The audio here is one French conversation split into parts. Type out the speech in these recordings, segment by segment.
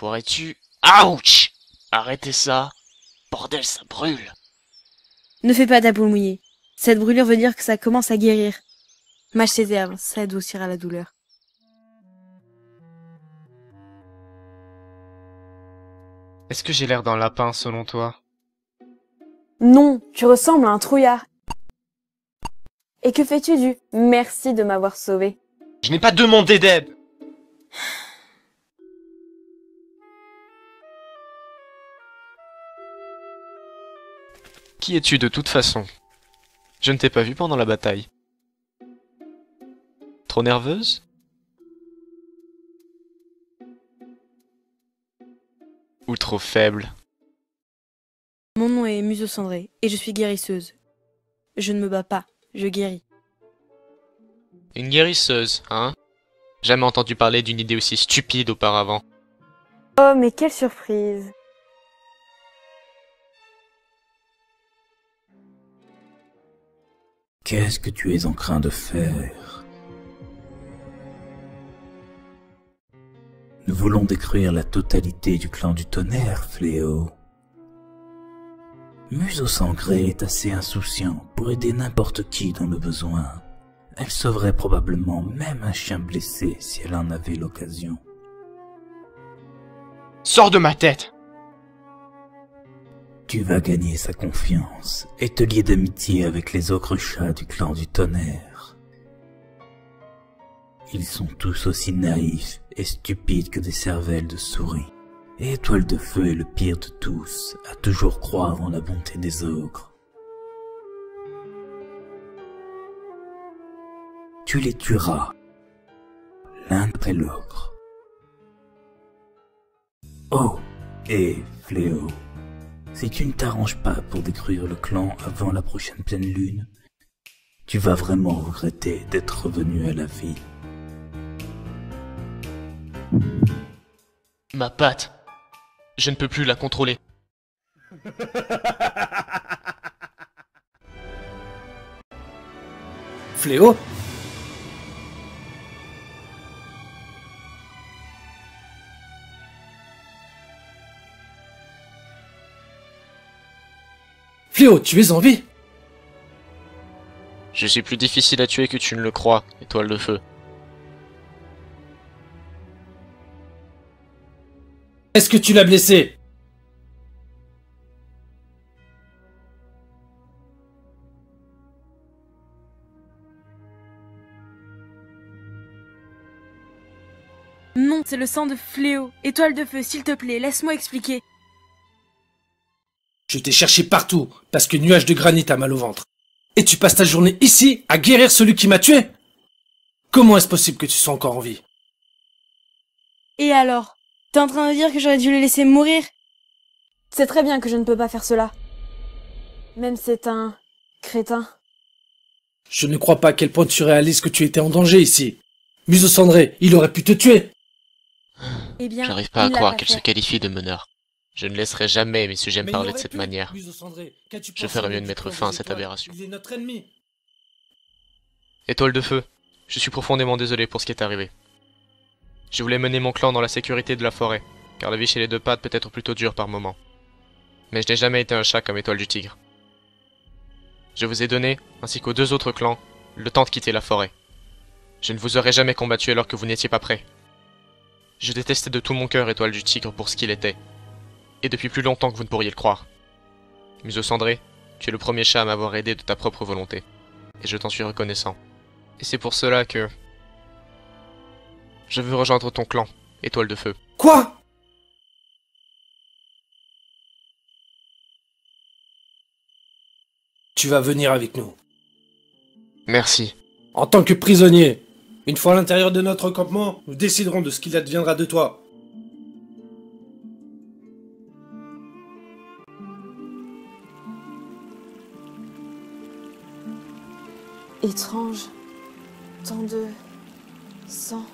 Pourrais-tu... Ouch! Arrêtez ça. Bordel, ça brûle. Ne fais pas ta peau mouillée. Cette brûlure veut dire que ça commence à guérir. Mâche ces herbes, ça adoucira la douleur. Est-ce que j'ai l'air d'un lapin selon toi? Non, tu ressembles à un trouillard. Et que fais-tu du « merci de m'avoir sauvé » ? Je n'ai pas demandé d'aide! Qui es-tu de toute façon? Je ne t'ai pas vu pendant la bataille. Trop nerveuse? Ou trop faible? Mon nom est Museau Cendré et je suis guérisseuse. Je ne me bats pas, je guéris. Une guérisseuse, hein? Jamais entendu parler d'une idée aussi stupide auparavant. Oh, mais quelle surprise! Qu'est-ce que tu es en train de faire? Nous voulons détruire la totalité du clan du tonnerre, Fléau. Museau Cendré est assez insouciant pour aider n'importe qui dans le besoin. Elle sauverait probablement même un chien blessé si elle en avait l'occasion. Sors de ma tête! Tu vas gagner sa confiance et te lier d'amitié avec les autres chats du clan du tonnerre. Ils sont tous aussi naïfs et stupides que des cervelles de souris. Et Étoile de Feu est le pire de tous, à toujours croire en la bonté des ogres. Tu les tueras, l'un après l'autre. Oh, et Fléau, si tu ne t'arranges pas pour détruire le clan avant la prochaine pleine lune, tu vas vraiment regretter d'être revenu à la vie. Ma patte. Je ne peux plus la contrôler. Fléau? Fléau, tu es en vie? Je suis plus difficile à tuer que tu ne le crois, Étoile de Feu. Est-ce que tu l'as blessé? Non, c'est le sang de Fléau. Étoile de Feu, s'il te plaît, laisse-moi expliquer. Je t'ai cherché partout, parce que Nuage de Granit a mal au ventre. Et tu passes ta journée ici, à guérir celui qui m'a tué? Comment est-ce possible que tu sois encore en vie? Et alors? T'es en train de dire que j'aurais dû le laisser mourir? C'est très bien que je ne peux pas faire cela. Même c'est un... crétin. Je ne crois pas à quel point tu réalises que tu étais en danger ici. Museau Cendré, il aurait pu te tuer. Eh bien, J'arrive pas à il l'a croire pas qu'elle fait. se qualifie de meneur. Je ne laisserai jamais mes sujets me Mais il parler de aurait cette pu, manière. Museau Cendré. Qu'as-tu Je pensé ferais mieux de du mettre clan fin à des cette étoiles? aberration. Il est notre ennemi. Étoile de Feu, je suis profondément désolé pour ce qui est arrivé. Je voulais mener mon clan dans la sécurité de la forêt, car la vie chez les deux pattes peut être plutôt dure par moments. Mais je n'ai jamais été un chat comme Étoile du Tigre. Je vous ai donné, ainsi qu'aux deux autres clans, le temps de quitter la forêt. Je ne vous aurais jamais combattu alors que vous n'étiez pas prêts. Je détestais de tout mon cœur Étoile du Tigre pour ce qu'il était. Et depuis plus longtemps que vous ne pourriez le croire. Museau Cendré, tu es le premier chat à m'avoir aidé de ta propre volonté. Et je t'en suis reconnaissant. Et c'est pour cela que... je veux rejoindre ton clan, Étoile de Feu. Quoi? Tu vas venir avec nous. Merci. En tant que prisonnier. Une fois à l'intérieur de notre campement, nous déciderons de ce qu'il adviendra de toi. Étrange. Tant de... sang...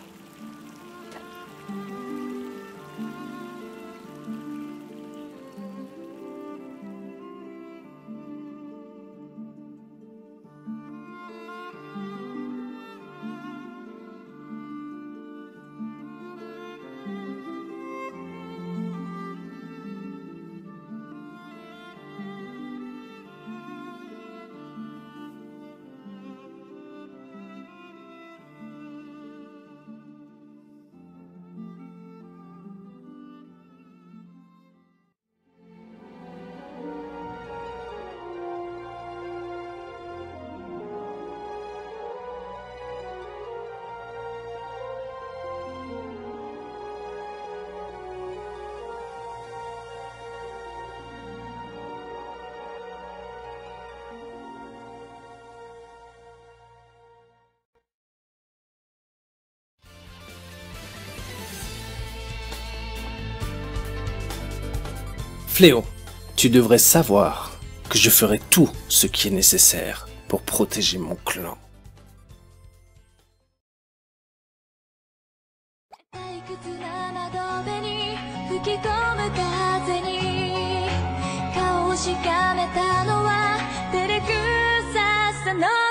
Fléau, tu devrais savoir que je ferai tout ce qui est nécessaire pour protéger mon clan. 退屈な窓辺に吹き込む風に顔をしかめたのは照れくささの